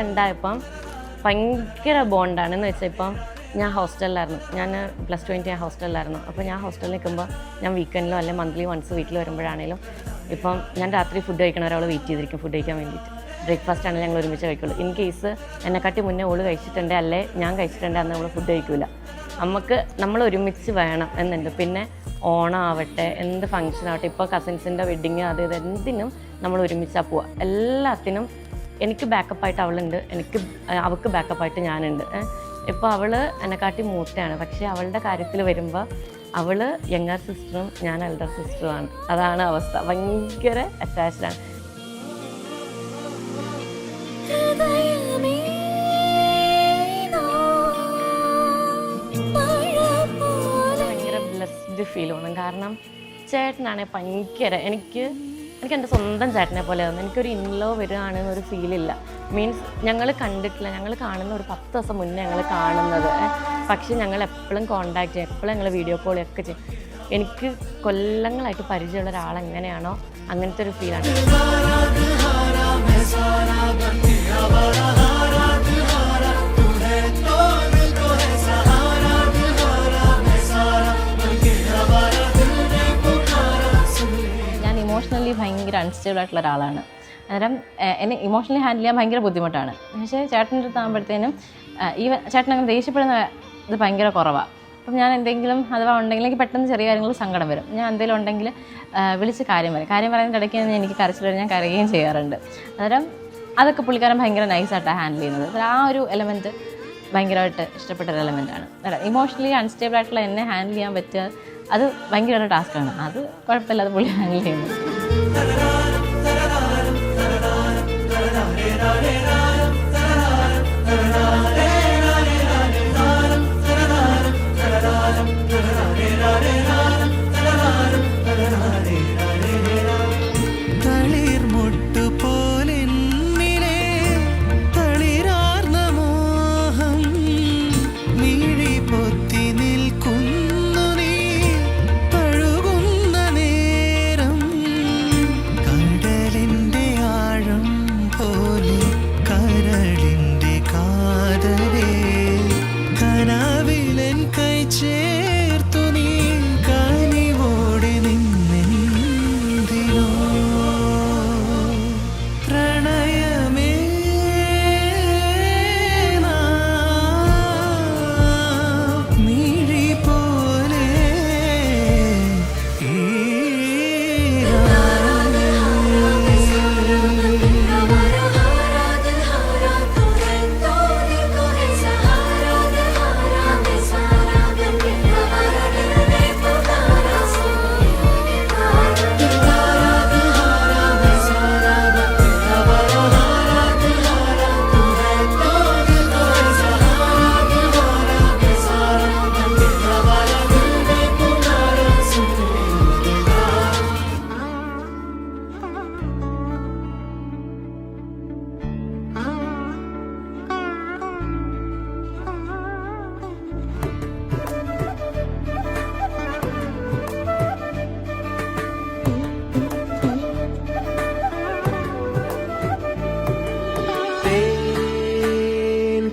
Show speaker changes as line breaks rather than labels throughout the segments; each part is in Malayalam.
ഹോസ്റ്റലിലുണ്ടായപ്പം ഭയങ്കര ബോണ്ടാണ്. എന്ന് വെച്ചാൽ ഇപ്പം ഞാൻ ഹോസ്റ്റലിലായിരുന്നു, ഞാൻ +2 ഞാൻ ഹോസ്റ്റലിലായിരുന്നു. അപ്പോൾ ഞാൻ ഹോസ്റ്റലിൽ നിൽക്കുമ്പോൾ ഞാൻ വീക്കെൻഡിലോ അല്ലെങ്കിൽ മന്ത്ലി വൺസ് വീട്ടിൽ വരുമ്പോഴാണെങ്കിലും ഇപ്പം ഞാൻ രാത്രി ഫുഡ് കഴിക്കണ ഒരാൾ വെയിറ്റ് ചെയ്തിരിക്കും ഫുഡ് കഴിക്കാൻ വേണ്ടിയിട്ട്. ബ്രേക്ക്ഫാസ്റ്റ് ആണെങ്കിൽ ഞങ്ങൾ ഒരുമിച്ച് കഴിക്കുള്ളൂ. ഇൻ കേസ് എന്നെക്കാട്ടി മുന്നേ ഓള് കഴിച്ചിട്ടുണ്ട് അല്ലേ ഞാൻ കഴിച്ചിട്ടുണ്ട് അന്ന് നമ്മൾ ഫുഡ് കഴിക്കില്ല. നമ്മൾ ഒരുമിച്ച് വേണം എന്നുണ്ട്. പിന്നെ ഓണം ആവട്ടെ, എന്ത് ഫംഗ്ഷൻ ആവട്ടെ, ഇപ്പോൾ കസിൻസിൻ്റെ വെഡ്ഡിങ് അത് ഇത് എന്തിനും നമ്മൾ ഒരുമിച്ചാണ് പോവുക. എല്ലാത്തിനും എനിക്ക് ബാക്കപ്പായിട്ട് അവളുണ്ട്, അവൾക്ക് ബാക്കപ്പായിട്ട് ഞാനുണ്ട്. ഇപ്പോൾ അവൾ എന്നെക്കാട്ടി മൂത്തയാണ്, പക്ഷേ അവളുടെ കാര്യത്തിൽ വരുമ്പോൾ അവൾ യങ്ങർ സിസ്റ്ററും ഞാൻ എൽഡർ സിസ്റ്ററുമാണ്. അതാണ് അവസ്ഥ. ഭയങ്കര അറ്റാച്ച്ഡാണ്. ഭയങ്കര ബ്ലെസ്ഡ് ഫീൽ തോന്നും. കാരണം ചേട്ടനാണെങ്കിൽ ഭയങ്കര എനിക്ക് എൻ്റെ സ്വന്തം ചേട്ടനെ പോലെ തോന്നുന്നു. എനിക്കൊരു ഇൻലോ വരികയാണെന്നൊരു ഫീലില്ല. മീൻസ് ഞങ്ങൾ കണ്ടിട്ടില്ല, ഞങ്ങൾ കാണുന്ന ഒരു 10 ദിവസം മുന്നേ ഞങ്ങൾ കാണുന്നത്. പക്ഷേ ഞങ്ങൾ എപ്പോഴും കോണ്ടാക്ട് ചെയ്യും, എപ്പോഴും ഞങ്ങൾ വീഡിയോ കോളൊക്കെ ചെയ്യും. എനിക്ക് കൊല്ലങ്ങളായിട്ട് പരിചയമുള്ള ഒരാളെങ്ങനെയാണോ അങ്ങനത്തെ ഒരു ഫീലാണ്.
ഇമോഷണലി ഭയങ്കര അൺസ്റ്റേബിൾ ആയിട്ടുള്ള ഒരാളാണ്. അന്നേരം എന്നെ ഇമോഷണലി ഹാൻഡിൽ ചെയ്യാൻ ഭയങ്കര ബുദ്ധിമുട്ടാണ്. പക്ഷേ ചേട്ടൻ്റെ അടുത്ത് ആകുമ്പോഴത്തേനും ചേട്ടൻ അങ്ങനെ ദേഷ്യപ്പെടുന്ന ഇത് ഭയങ്കര കുറവാണ്. അപ്പം ഞാൻ എന്തെങ്കിലും അഥവാ ഉണ്ടെങ്കിൽ എനിക്ക് പെട്ടെന്ന് ചെറിയ കാര്യങ്ങൾ സങ്കടം വരും. ഞാൻ എന്തെങ്കിലും ഉണ്ടെങ്കിൽ വിളിച്ച് കാര്യം പറയുന്നതിൻ്റെ ഇടയ്ക്ക് എനിക്ക് കരച്ചിൽ വരും, ഞാൻ കരയുകയും ചെയ്യാറുണ്ട്. അന്നേരം അതൊക്കെ പുള്ളിക്കാരൻ ഭയങ്കര നൈസായിട്ടാണ് ഹാൻഡിൽ ചെയ്യുന്നത്. ആ ഒരു എലമെൻറ്റ് ഭയങ്കരമായിട്ട് ഇഷ്ടപ്പെട്ടൊരു എലമെൻറ്റാണ്. ഇമോഷണലി അൺസ്റ്റേബിൾ ആയിട്ടുള്ള എന്നെ ഹാൻഡിൽ ചെയ്യാൻ പറ്റുക അത് ഭയങ്കര ഒരു ടാസ്ക്കാണ്. അത് കുഴപ്പമില്ല, അത് പുള്ളി ഹാൻഡിൽ ചെയ്യുന്നു.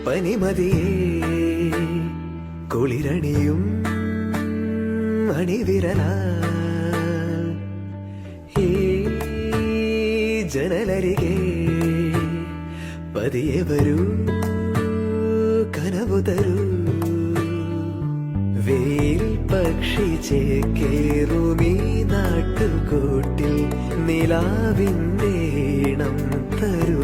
പനിമതിയേ കുളിരണിയും അണിവിരല ഈ ജനലരികെ പതിയെ വരൂ കനവു തരൂ വെയിൽ പക്ഷി ചേക്കേറുമീ നാട്ടുകൂട്ടിൽ നിലാവിന്റെ ഈണം തരൂ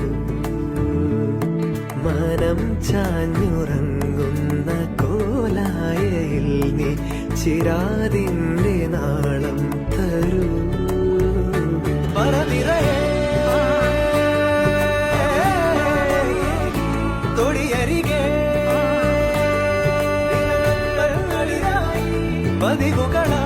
മനം ചാഞ്ഞുറങ്ങുന്ന കോലായയിൽ നീ ചിരാതിന്റെ നാളം തരൂ പറനിറയേ തൊടിയരികെ പതിവുകളാ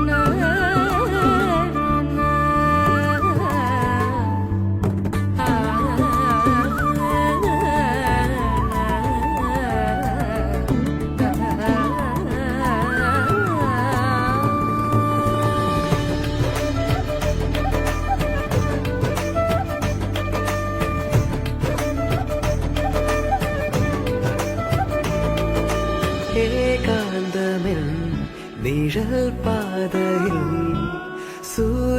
na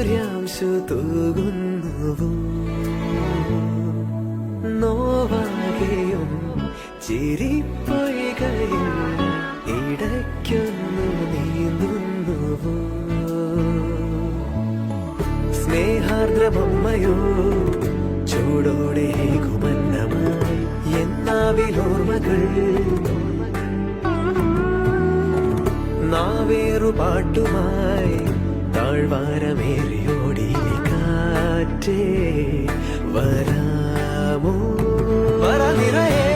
സൂര്യാംശു തൂകുന്നുവോ നോവാകെയും ചിരിപ്പൊയ്കയിൽ ഇടയ്ക്കൊന്നു നീന്തുന്നുവോ സ്നേഹാർദ്രമമ്മയോ ചൂടോടെ കുമന്നമായി എന്നാവിലോർമ്മകൾ നാവേറു പാട്ടുമായി താഴ്വാരമേറിയോടി കാറ്റേ വരാമോ വരനിറയേ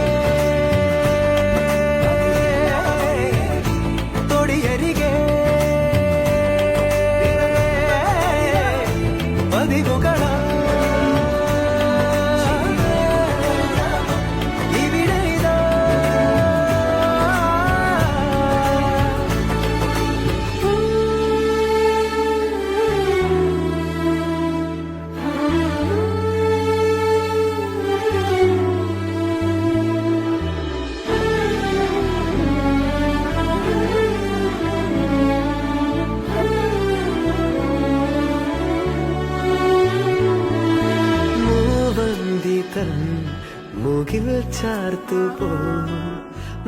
തൊടിയരികെ പതിവുകളാ മുകിൽ ചാർത്തുപോ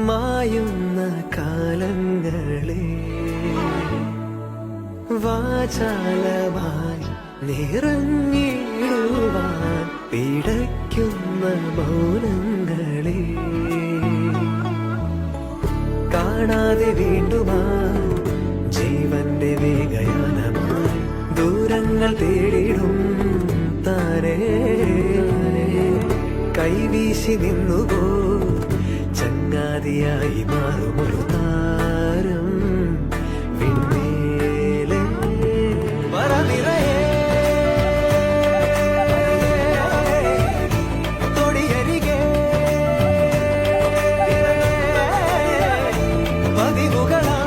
മായുന്ന കാലങ്ങളെ വാചാലമായി നിറഞ്ഞിടുവാൻ പിടയ്ക്കുന്ന മൗനങ്ങളെ കാണാതെ വീണ്ടുമാ ജീവന്റെ വേഗയാനമായി ദൂരങ്ങൾ തേടിടും താരേ കൈവീശി നിന്നുപോ ചങ്ങാതിയായി മാറുമൊരു താരം വിണ്മേലെ വരനിറയേ തൊടിയരികെ പതിവുകളാ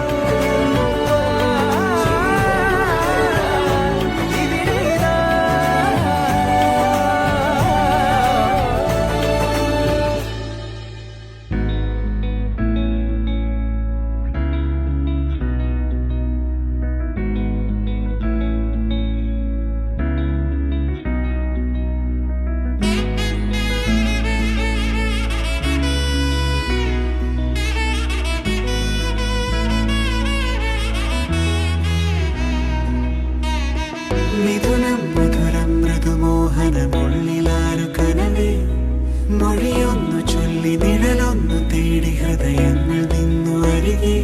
മിഥുനം മധുരം മൃദുമോഹനമുള്ളിലാരു കനവേ മൊഴിയൊന്നു ചൊല്ലി നിഴലൊന്നു തേടി ഹൃദയങ്ങൾ നിന്നു അരികെ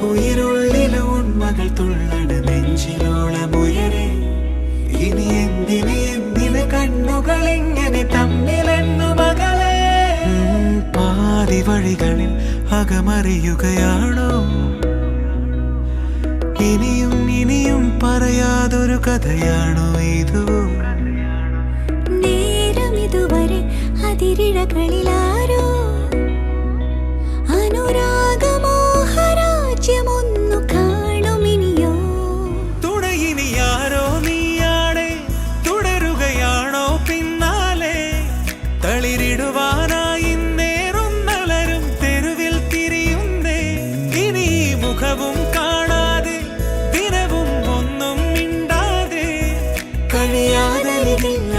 ഉயிருള്ളിലെ ഉണ്മകൾ തുള്ളണ നെഞ്ചിലോളമുയരെ ഇനി എന്തിന് കണ്ണുകൾ ഇങ്ങനെ തമ്മിലെന്നു മകളെ പാതി വഴികളിൽ അകമറിയുകയാണോ ഇനിയും പറയാതൊരു കഥയാണോ ഇത്
നേരം ഇതുവരെ അതിരിഴകളിലാരോ അനുരാഗമോഹരാജ്യമൊന്നു കാണുമിനിയോ
തുണയിനിയാരോ നീയാണേ തുടരുകയാണോ പിന്നാലെ തളിരിടുവാനായി നേറുന്നലരും തെരുവിൽ തിരിയുന്നേ ഇനി മുഖവും കാണാതെ ദിനവും ഒന്നും മിണ്ടാതെ കഴിയാതെ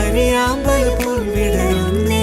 അറിയാമ്പൽ പോൽ വിടരുന്നേ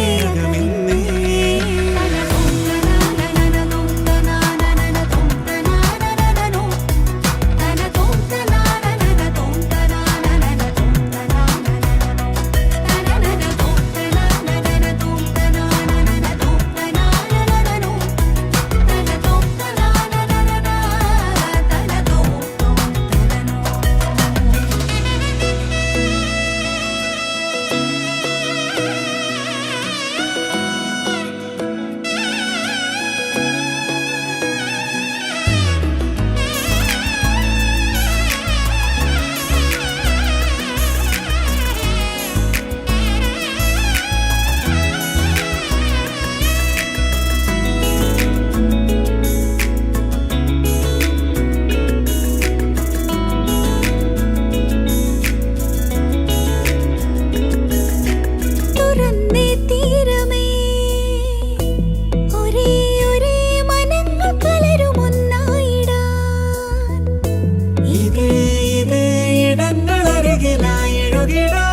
അരികിലായിഴുകിടാ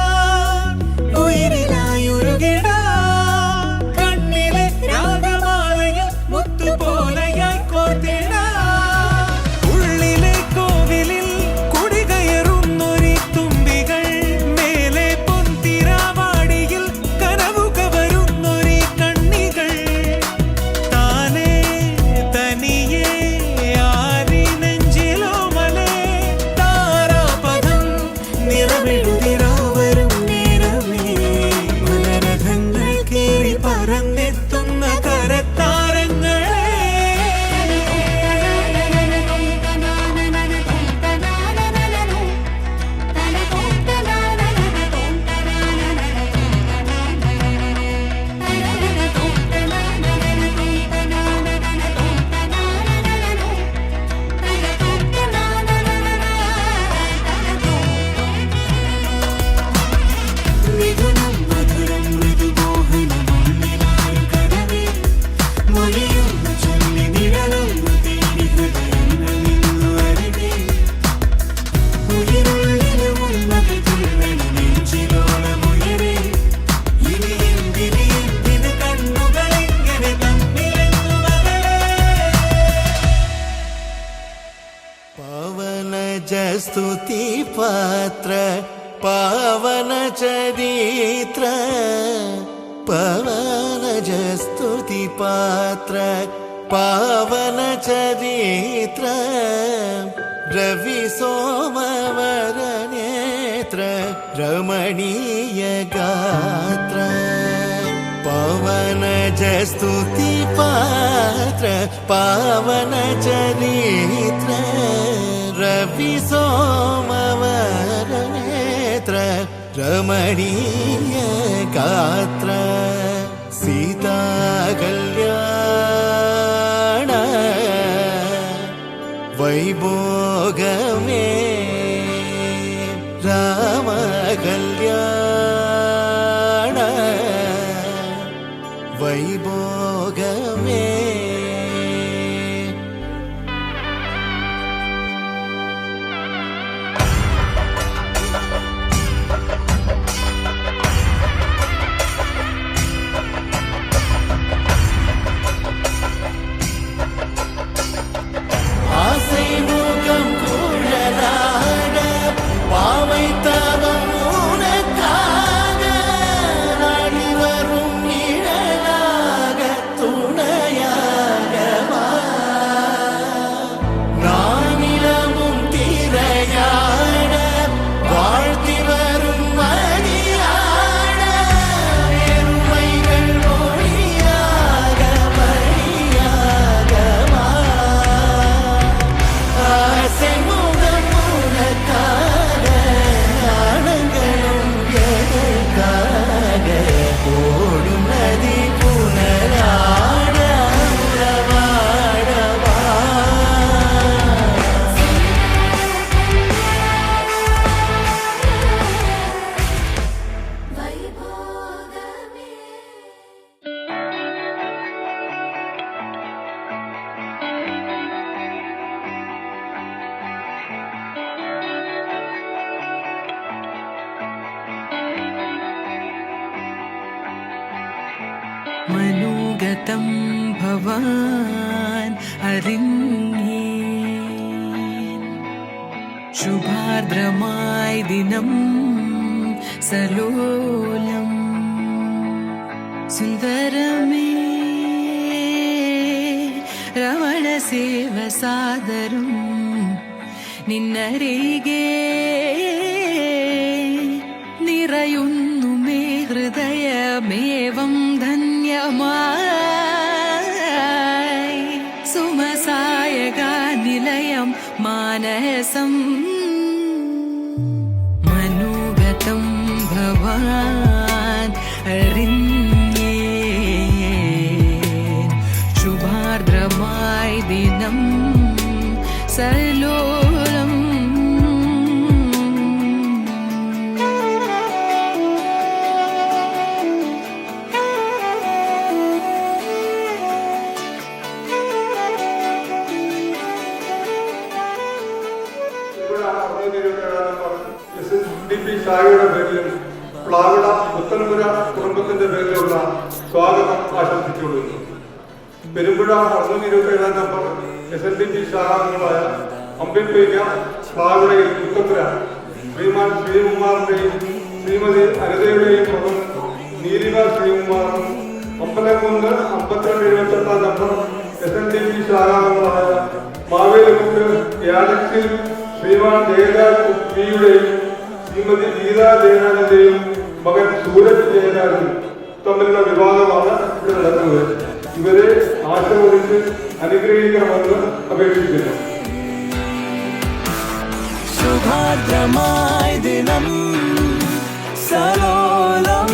ഉയിരിലായുരുകിടാ കണ്ണിലെ രാഗമാലയിൽ മുത്തുപോലെയായി കോർത്തിടാ ഉള്ളിലെ കോവിലിൽ കുടികയറുന്നൊരി തുമ്പികൾ മേലെ പൊന്തിരാവാടിയിൽ കനവുക വരുന്നൊരി കണ്ണികൾ താനേ തനിയേ ആരി നെഞ്ചിലോ മലേ താരാപഥം നിറമെഴുതിരാവരും നേരമേ മലരഥങ്ങൾ കേറി പറന്നെത്തുന്ന കരത്താരങ്ങളെ മിഥുനം മധുരം മൃദുമോഹനമണ്ണിലാരും കടവേ മൊഴിയൊന്നു ചൊല്ലി നിഴലൊന്നു തേടി ഹൃദയങ്ങൾ നിന്നു അരികെ ഉயிருള്ളിലും ഉന്മകൾ തുള്ളണം നെഞ്ചിലോളമുയരേ ഇനിയെന്തിന് കണ്ണുകളിങ്ങനെ തമ്മിലെന്നു മകളേ
പാവന ജസ്തുതി പാത്ര പാവന ചരിത്ര പവന ജസ്തുതി പാത്ര പാവന ചരിത്ര രവി സോമവര നേത്ര രമണീയ ഗാത്ര പവന ജസ്തുതി പാത്ര പാവന ചരിത്ര രവി സോമവര നേത്ര രമണീയ ഗാത്ര സീതാ കല്യാണ വൈഭോഗമേ രാമ കല്യാണ വൈഭോഗമേ ஆசை முகம் குழலாட பாவை தவம் உனக்காக நாடி வரும் நிழலாக துணையாக வா. நானிலமும் திரையாட வாழ்த்தி வரும் மணியாட எருமைகள் மொழியாக வழியாக வா. ஆசை முகம் உனக்காக ஆனங்களும் எதற்காக ஓடும் நதி புனராட உறவாடவா.
മനോഗതം ഭവാൻ അറിഞ്ഞേ ശുഭാർദ്രമായി ദിനം സലോലം സുന്ദരമേ രമണ സേവ സാദരം നിന്നരികെ നിറയുന്നു മേ ഹൃദയമേവം ധന്യമായി സുമസായക നിലയം മാനസം മനോഗതം ഭവാൻ അറിഞ്ഞേ ശുഭാർദ്രമായി ദിനം സലോലം
ഇപ്പോഴാണ് 1927 പറഞ്ഞു ഷായുടെ പേരിലും പ്ലാവിട പുത്തൻപുര കുടുംബത്തിന്റെ പേരിലുള്ള സ്വാഗതം ആശംസിച്ചുകൊള്ളുന്നു. പെരുമ്പുഴ 627 നമ്പർ SNDP ശാഖാംഗങ്ങളായ അമ്പിൽപേക്ക, പ്ലാവിടയിൽ പുത്തൻപുര ശ്രീമാൻ ശ്രീകുമാറിന്റെയും ശ്രീമതി അനിതയുടെയും മകൻ നീലിമ ശ്രീകുമാറും, അമ്പലക്കുന്ന് 5278 നമ്പർ SNDP ശാഖാംഗങ്ങളായ മാവേലിമുക്ക് യാലക്സിൽ ശ്രീമാൻ ജയരാജ് പിയുടെയും ശ്രീമതി ഗീത ജയരാജന്റെയും മകൻ സൂരജ് ജയരാജും തമ്മിലുള്ള വിവാദമാണ് ഇവിടെ നടക്കുന്നത്. ഇവരെ ആശീർവദിച്ച് അനുഗ്രഹിക്കണമെന്ന് അപേക്ഷിക്കുന്നു.
ശുഭാദ്രമായ ദിനം സലോലം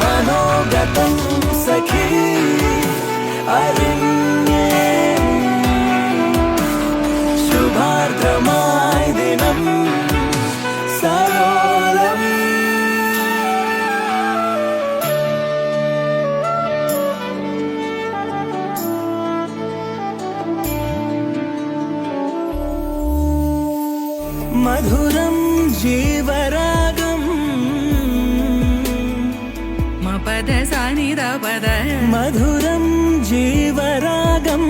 മനോഗതം സഖി അറിഞ്ഞേ. ശുഭാദ്രമായ ദിനം സലോലം മധുരം ജീവരാഗം
മപദ സനിദ പദ
മധുരം ജീവരാഗം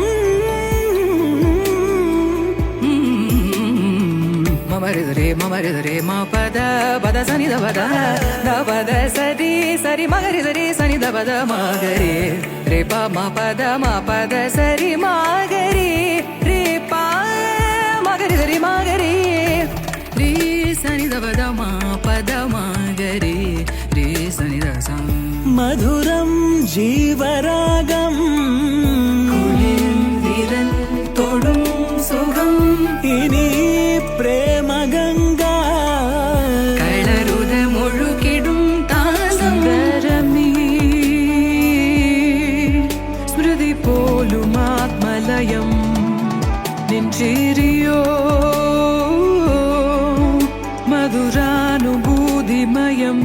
മമരിദരേ മപദ പദ സനിദ പദ ദപദ സരി സരി മകരിദരേ സനിദ പദ മഗരി രേ പ മപദ മപദ സരി മഗരി രേ പ മകരിദരേ മഗരി രേ സനിദ പദ മപദ മഗരി രേ സനിദ സ
മധുരം ജീവരാഗം
വിരൽ തൊടും സുഖം
ഇനി പ്രേമഗംഗ
കളരുത മുഴുകിടും താസരമീ സ്മൃതി പോലും ആത്മലയം നിൻചേരിയോ മധുരാനുഭൂതിമയം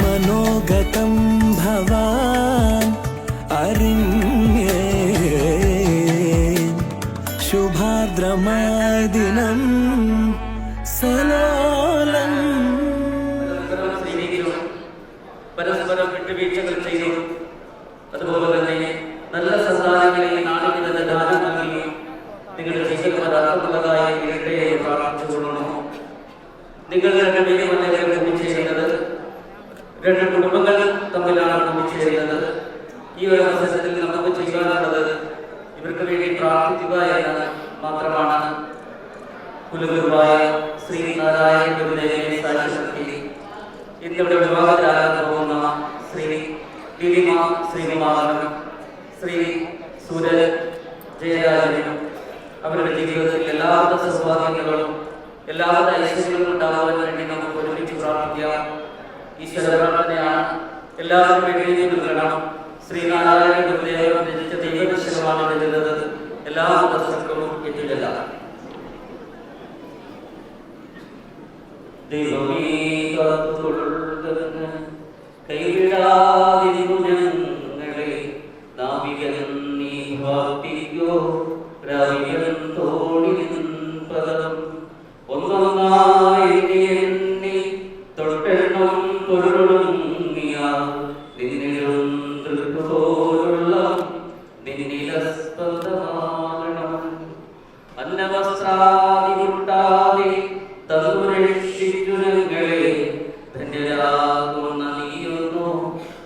മനോഗതം ഭവാൻ അറിഞ്ഞേ. ശുഭാദ്രമായ ദിനം സലോലം
പരസ്പരം വിട്ടുവീഴ്ചകൾ ചെയ്തു. അതുപോലെ തന്നെ നല്ല സന്താനങ്ങളെ നാടിന് തന്നെ ദാനം നൽകുകയും നിങ്ങളുടെ ജീവിതം അർത്ഥമുള്ളതായി തീരട്ടെ എന്ന് പ്രാർത്ഥിച്ചുകൊള്ളുന്നു. നിങ്ങൾ രണ്ടുപേരും കൂടിച്ചേരുന്നത്, രണ്ട് കുടുംബങ്ങൾ തമ്മിലാണ് കൂടിച്ചേരുന്നത്. ഈ ഒരു അവസരത്തിൽ നമുക്ക് ചെയ്യാനുള്ളത് ഇവർക്ക് വേണ്ടി പ്രാർത്ഥിക്കുക എന്ന് മാത്രമാണ്. കുലഗുരുവായ ശ്രീ നാരായണ ഗുരുദേവനെ സാക്ഷ്യപ്പെടുത്തി ഇന്നിവിടെ വിവാഹത്തിലാകാൻ പോകുന്ന ശ്രീ ലിലിമ ശ്രീകുമാറിനും ശ്രീ സൂരജ് ജയരാജനും അവരുടെ ജീവിതത്തിൽ എല്ലാവിധ സൗഭാഗ്യങ്ങളും എല്ലാവിധ ഐശ്വര്യങ്ങളും ഉണ്ടാകാൻ വേണ്ടി നമുക്ക് ഒരുമിച്ച് പ്രാർത്ഥിക്കാം. ഈശ്വര പ്രാർത്ഥനയാണ്. എല്ലാവരും വേണ്ടിയും നൽകണം. ശ്രീനാരായണ ഗുരുദേവൻ രചിച്ച ദൈവദർശനമാണ് എഴുതുന്നത്. എല്ലാ മതസ്ഥർക്കും എത്തില്ല. ദൈവമേ കാത്തുകൊള്ളുക, കൈവിടാതിരിക്കൂ ഞങ്ങളെ. നാവികൻ നീ വാർത്തിക്കോ, രാവികൻ തോണിൻ പദം ഒന്നൊന്നായി എണ്ണി തൊട്ടെണ്ണം പൊരുളുങ്ങിയ നിന്നിലും തൃപ്പോലുള്ള നിന്നിലസ്പന്ദമാകണം. അന്നവസ്ത്രാദി മുട്ടാതെ തന്നുരക്ഷിച്ചു ഞങ്ങളെ. ധന്യരാകുന്ന നീയൊന്നു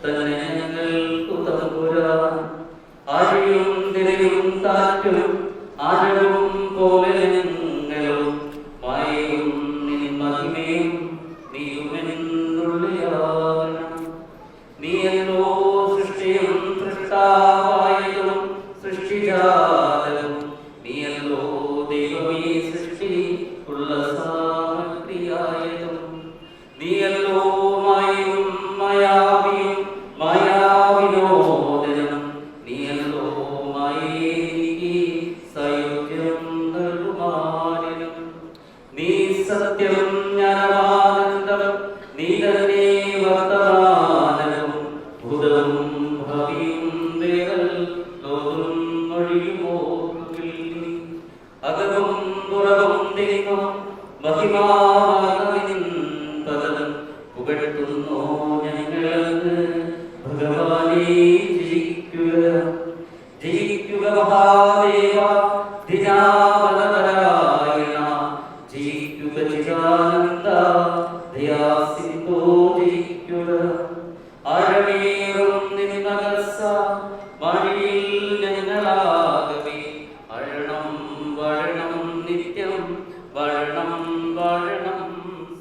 തന്നെ ഞങ്ങൾക്കു തമ്പുരാൻ. ആഴിയും തിരയും കാറ്റും ആഴവും പോലെ ഞങ്ങളും മായയും നിൻ മഹിമയും നീയുമെന്നുള്ളിയാകണം. നീയല്ലോ സൃഷ്ടിയും സൃഷ്ടാവായതും സൃഷ്ടിജാലവും. നീയല്ലോ ദൈവമേ സൃഷ്ടി ഉള്ള സാമഗ്രിയായതും. നീയല്ലോ മായയും മായാവിയും മായാവിനോദനം. നീയല്ലോ മായേക്ക് സൗഖ്യം നൽകുമാനും. നീ സത്യം ജ്ഞാനമാനന്ദം. നീ തന്നെ വർത്തമാനവും ഭൂതവും അഴമേറും നിന്നകസ വഴിയിൽ ഞങ്ങളാകവേ അഴണം വഴണം നിത്യം വഴണം വഴണം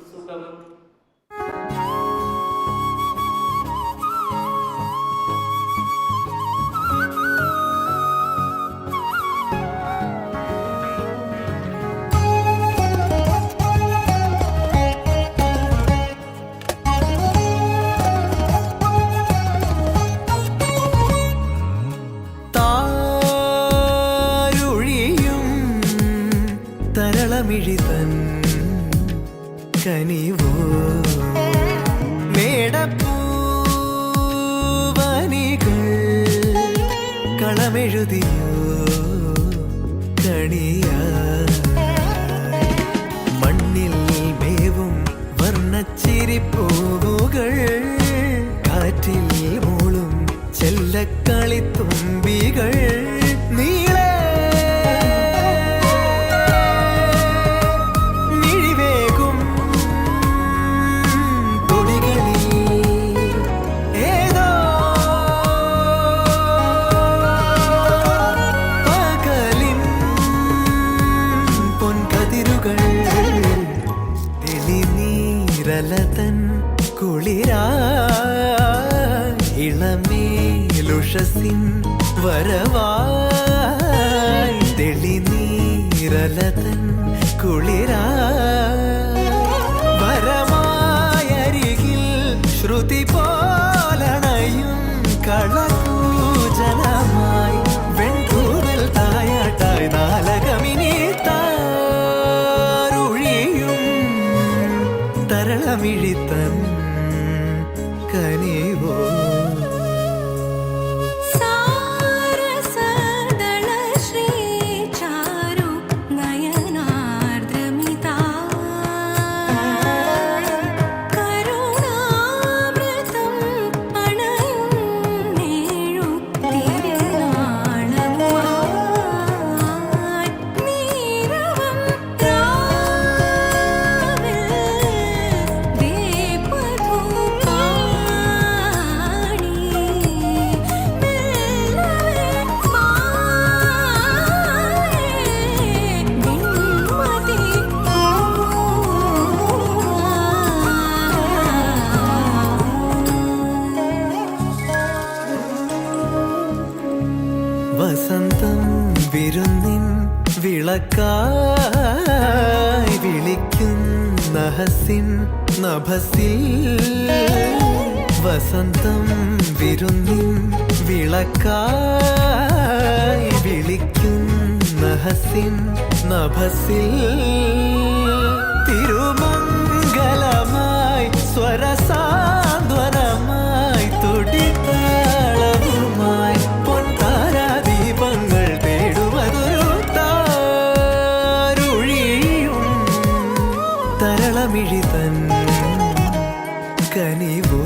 സുഖം.
താരുഴിയും തരളമിഴിതൻ കനിവോ മേടപ്പൂവനികൾ കളമെഴുതിയോ കണിയായി മണ്ണിൽ മേവും വർണ്ണച്ചിരിപ്പൂവുകൾ കാറ്റിൽ മൂളും ചെല്ലക്കളിത്തുമ്പികൾ നീളെ മിഴിവേകും കൊടികളിൽ ഏതോ പകലിൻ പൊൻകതിരുകൾ തെളിനീരലതൻ കുളിരാ ഇളമേലുഷസിൻ വരവായി തെളിനീരലതൻ കുളിരാ വരമായരികിൽ ശ്രുതി പോലണയും കളപൂജനമായി വെൺകൂടൽ തായാട്ടായി നാലകമിനി താരുഴിയും തരളമിഴിത്തൻ കനിവോ
സാരസദളശ്രീചാരു നയനാർദ്രമിതാ കരുണാമൃതം അണയും നേഴു തിരുനാളമായി നീരവം രാവിൽ ദീപധൂപാണി മെല്ലവേ മായേ
വസന്തം വിരുന്നിൻ വിളക്കായി വിളിക്കും നഹസിൻ നഭസിൽ വസന്തം വിരുന്നിൻ വിളക്കായി വിളിക്കും നഹസിൻ നഭസിൽ തിരുമംഗലമായി സ്വരസാന്ത്വനമായി തുടിത്താളവുമായി പൊൻതാരാദീപങ്ങൾ തേടുമതൊരു താരുഴിയും തരളമിഴിതൻ കനിവോ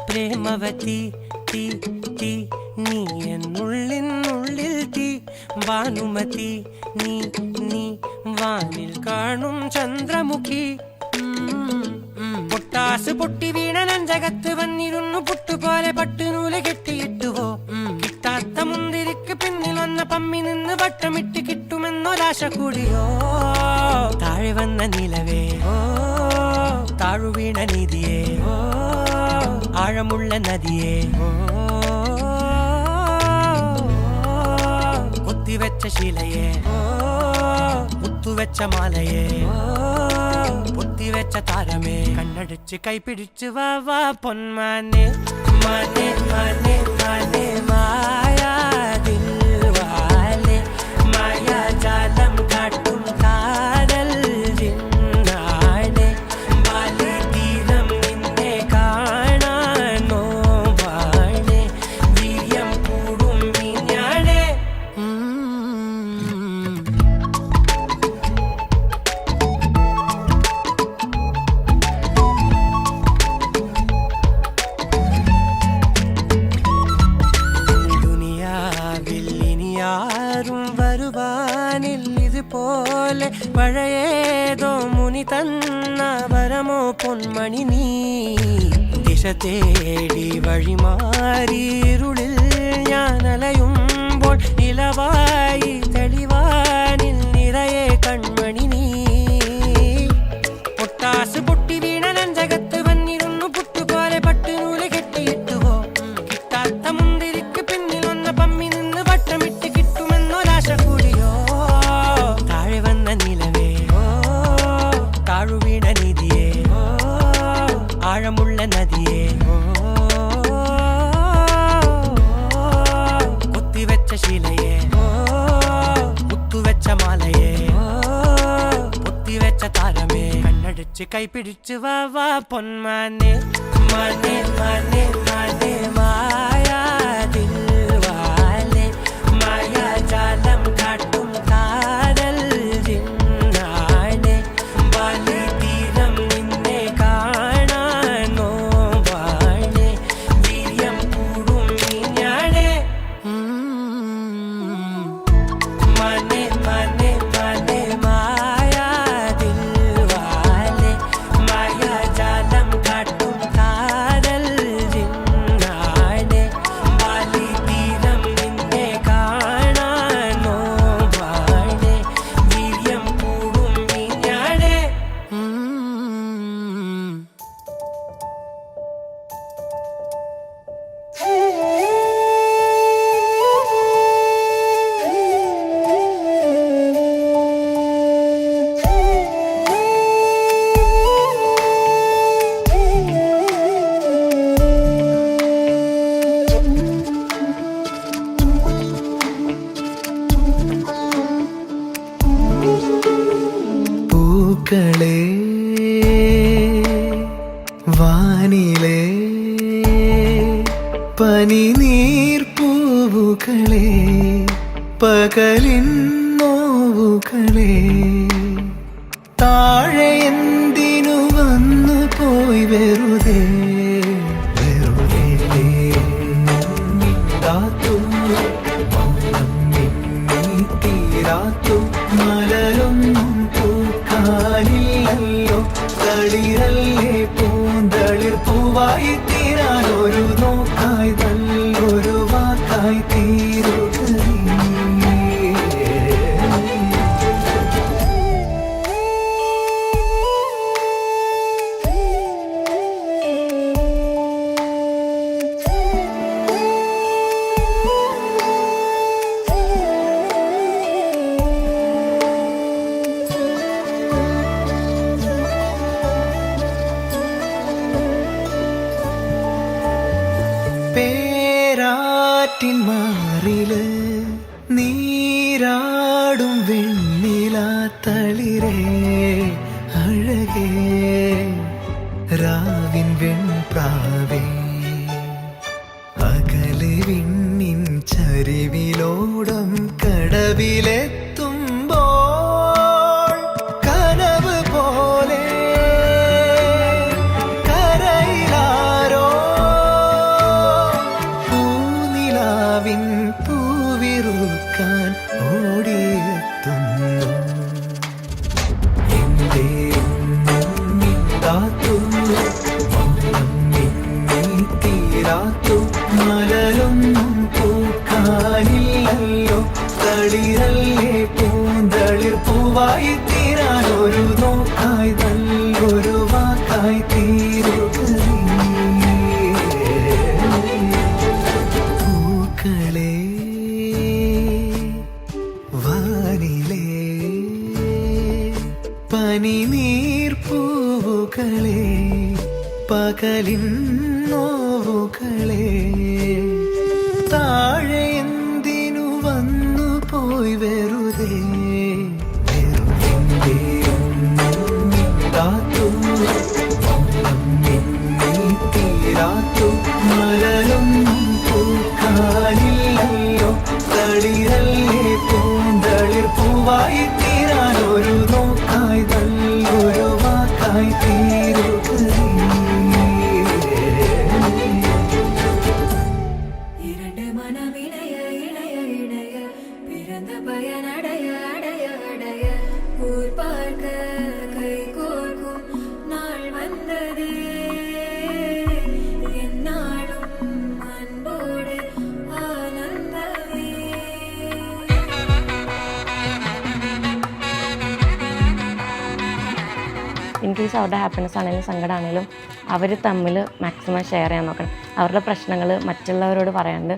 പ്രേമവതി തീ തീ നീ എന്നുള്ളിനുള്ളിൽ തീ ഭാനുമതി നീ നീ വാനിൽ കാണും ചന്ദ്രമുഖി പൊട്ടാസ് പൊട്ടി വീണ നഞ്ചകത്ത് വന്നിരുന്നു പുട്ടുപോലെ പട്ടുനൂല് കെട്ടിയിട്ടുവോ കിട്ടാത്ത മുന്തിരിക്ക് പിന്നിൽ വന്ന പമ്മി നിന്ന് വട്ടമിട്ട് കിട്ടുമെന്നൊരാശ കൂടിയോ താഴെ വന്ന നിലവേ ഓ താഴു വീണ നിധിയേ ഓ ആഴമുള്ള നദിയേ ഓ കൊത്തിവെച്ച ശിലയെ ഓ മുത്തുവെച്ച മാലയെ ഓ പൊത്തിവെച്ച താരമേ കണ്ണടിച്ച് കൈപിടിച്ച് വാ വാ പൊന്മാനെ മാനെ മാനെ മാനെ മായാ ദിൽവാലെ മായാജാലം കാട്ടും കാതൽ ജിന്നാനെ ബാലി തീരം നിന്നെ കാണാനോ വാണെ വീര്യം കൂടും മീഞ്ഞാണെ ും വരുവാനിൽ ഇതുപോലെ പഴയേതോ മുനി തന്ന വരമോ പൊന്മണി നീ ദിശ തേടി വഴിമാറിയിരുളിൽ ഞാൻ അലയുമ്പോൾ ഇലവായി തെളിവാനിൽ നിറയെ കൺമണി നീ പൊട്ടാസ് പൊട്ടി വീണ നഞ്ചകത്ത് വന്നിരുന്നു പുട്ടുപോലെ പട്ടുനൂല് കെട്ടിയിട്ടുവോ കിട്ടാത്ത മുന്തിരിക്ക് പിന്നിൽ വന്ന പമ്മി നിന്ന് വട്ടമിട്ട് കിട്ടുമെന്നൊരാശ കൂടിയോ താഴെ വന്ന നിലവേ ഓ താഴു വീണ നിധിയേ ഓ ആഴമുള്ള നദിയേ ഓ കൊത്തിവെച്ച ശിലയെ ഓ മുത്തുവെച്ച മാലയെ ഓ പൊത്തിവെച്ച താരമേ കണ്ണടിച്ച് കൈപിടിച്ച് വാ വാ പൊന്മാനെ മാനെ മാനെ മാനെ മായാ ദിൽവാലെ മായാജാലം കാട്ടും കാതൽ ജിന്നാനെ ബാലി തീരം നിന്നെ കാണാനോ വാണെ വീര്യം കൂടും മീഞ്ഞാണെ മാനെ മാനെ മാനെ മായാ ദിൽവാലെ മായാജാലം കാട്ടും കാതൽ ജിന്നാനെ ബാലി തീരം നിന്നെ കാണാനോ വാണെ വീര്യം കൂടും മീഞ്ഞാണെ
പൂക്കളെ വാനിലെ പനിനീർപ്പൂവുകളെ പകലിൻ നോവുകളെ താഴെ എന്തിനു വന്നു പോയി വെറുതെ വെറുതെ മിണ്ടാത്തു മൗനം മിന്നി തീരാത്തു മലരൊന്നും പൂക്കാനില്ലല്ലോ തളിരല്ലേ പൂന്തളിർ പൂവായി തീരാൻ ഒരു നോക്കായി നല്ലൊരു വാക്കായി തീരുക നീ. മാറില് നീരാടും വെണ്ണിലാ തളിരേ അഴകേ രാവിൻ വെൺപ്രാവേ അകലെ വിണ്ണിൻ ചരിവിലോടം കടവിലെത്തുമ്പോൾ കനവ് പോലെ കരയിലാരോ പൂനിലാവിൻ പൂവിറുക്കാൻ ഓടിയെത്തുന്നു എന്റെ തീരാത്തു മലരൊന്നും പൂക്കാനില്ലല്ലോ തളിരല്ലേ പൂന്തളിർ പൂവായി തീരാൻ ഒരു നോക്കായി നല്ലൊരു വാക്കായി തീരുക പൂക്കളെ വാനിലേ പനിനീർപ്പൂവുകളെ പകലിൻ നോവുകളെ താഴെ എന്തിനു വന്നു പോയി വെറുതെ തീരാത്തു മലരൊന്നും പൂക്കാനില്ലല്ലോ തളിരല്ലേ പൂന്തളിർ പൂവായി തീരാൻ ഒരു നോക്കായി നല്ലൊരു വാക്കായി തീരുക
இரண்டு மனவினைய இணைய இணைய பிறந்த பயனடைய அடைய அடைய ஊர் பார்க்க கை கோர்க்கும் நாள் வந்ததே என்னாலும் அன்போடு ஆனந்தமே
ഇൻക്രീസ് അവരുടെ ഹാപ്പിനെസ് ആണെങ്കിലും സങ്കടമാണെങ്കിലും അവർ തമ്മിൽ മാക്സിമം ഷെയർ ചെയ്യാൻ നോക്കണം. അവരുടെ പ്രശ്നങ്ങൾ മറ്റുള്ളവരോട് പറയാണ്ട്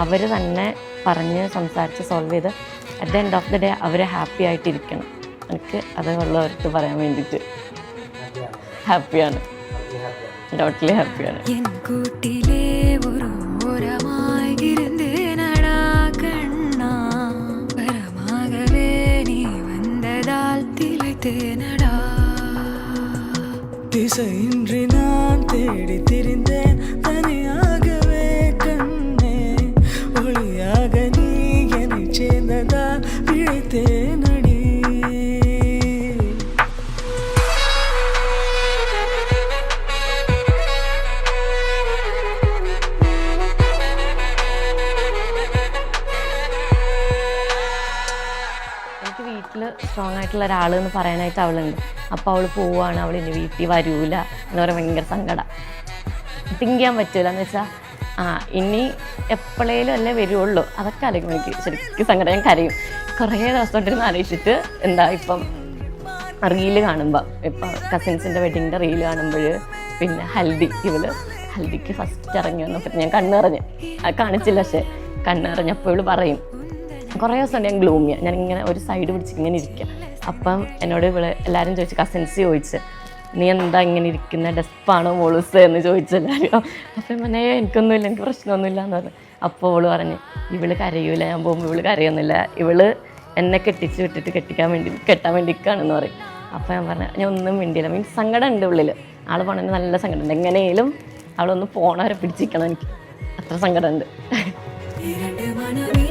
അവർ തന്നെ പറഞ്ഞ് സംസാരിച്ച് സോൾവ് ചെയ്ത് at the end of the day അവർ ഹാപ്പി ആയിട്ടിരിക്കണം. എനിക്ക് അത് ഉള്ളവർക്ക് പറയാൻ വേണ്ടിയിട്ട് ഹാപ്പിയാണ്, ടോട്ടലി ഹാപ്പിയാണ്.
என் கூட்டிலே ஒரு ஓரமாய் இருந்தேனடா கண்ணா வரமாகவே நீ வந்ததால் திளைத்தேனடா
திசையின்றி நான் தேடி திரிந்தேன் தனியாகவே கண்ணே ஒளியாக நீ என்னை சேர்ந்ததால் பிழைத்தேனடி
എനിക്ക് വീട്ടിൽ സ്ട്രോങ് ആയിട്ടുള്ള ഒരാൾ എന്ന് പറയാനായിട്ട് അവളുണ്ട്. അപ്പോൾ അവൾ പോവുകയാണ്, അവൾ എൻ്റെ വീട്ടിൽ വരൂല എന്ന് പറയാൻ ഭയങ്കര സങ്കടം. തിങ്ക് ചെയ്യാൻ പറ്റില്ല എന്ന് വെച്ചാൽ ഇനി എപ്പോഴേലും അല്ലേ വരുള്ളൂ. അതൊക്കെ ആലോചിക്കും എനിക്ക് ശരിക്കും സങ്കടം. ഞാൻ കരയും. കുറേ ദിവസം കൊണ്ടിരുന്ന് ആലോചിച്ചിട്ട് എന്താ ഇപ്പം റീല് കാണുമ്പോൾ, ഇപ്പം കസിൻസിൻ്റെ വെഡിങ്ങിൻ്റെ റീല് കാണുമ്പോൾ, പിന്നെ ഹൽദിക്ക് ഫസ്റ്റ് ഇറങ്ങി വന്നപ്പോൾ ഞാൻ കണ്ണിറഞ്ഞ് കാണിച്ചില്ല, പക്ഷേ കണ്ണിറഞ്ഞപ്പോൾ ഇവള് പറയും കുറേ ദിവസം ഞാൻ ഗ്ലൂമിയാണ്, ഞാനിങ്ങനെ ഒരു സൈഡ് പിടിച്ച് ഇങ്ങനെ ഇരിക്കുക. അപ്പം എന്നോട് എല്ലാവരും ചോദിച്ചു, കസിൻസ് ചോദിച്ച് നീ എന്താ ഇങ്ങനെ ഇരിക്കുന്ന, ഡെസ്പാണോ മോളൂസ് എന്ന് ചോദിച്ചെല്ലാവരും. അപ്പം പറഞ്ഞേ എനിക്കൊന്നുമില്ല, എനിക്ക് പ്രശ്നമൊന്നുമില്ല എന്ന് പറഞ്ഞു. അപ്പോൾ അവള് പറഞ്ഞ് ഇവള് കരയൂല, ഞാൻ പോകുമ്പോൾ ഇവള് കരയൊന്നുമില്ല, ഇവള് എന്നെ കെട്ടിച്ച് വിട്ടിട്ട് കെട്ടാൻ വേണ്ടി നിൽക്കുകയാണെന്ന് പറയും. അപ്പോൾ ഞാൻ പറഞ്ഞു ഞാൻ ഒന്നും വേണ്ടിയില്ല, മീൻസ് സങ്കടം ഉണ്ട് ഉള്ളിൽ. ആൾ പോകണമെങ്കിൽ നല്ല സങ്കടം ഉണ്ട്, എങ്ങനെയും അവളൊന്ന് പോണവരെ പിടിച്ചിരിക്കണം, എനിക്ക് അത്ര സങ്കടമുണ്ട്.
இரண்டு மனவினைய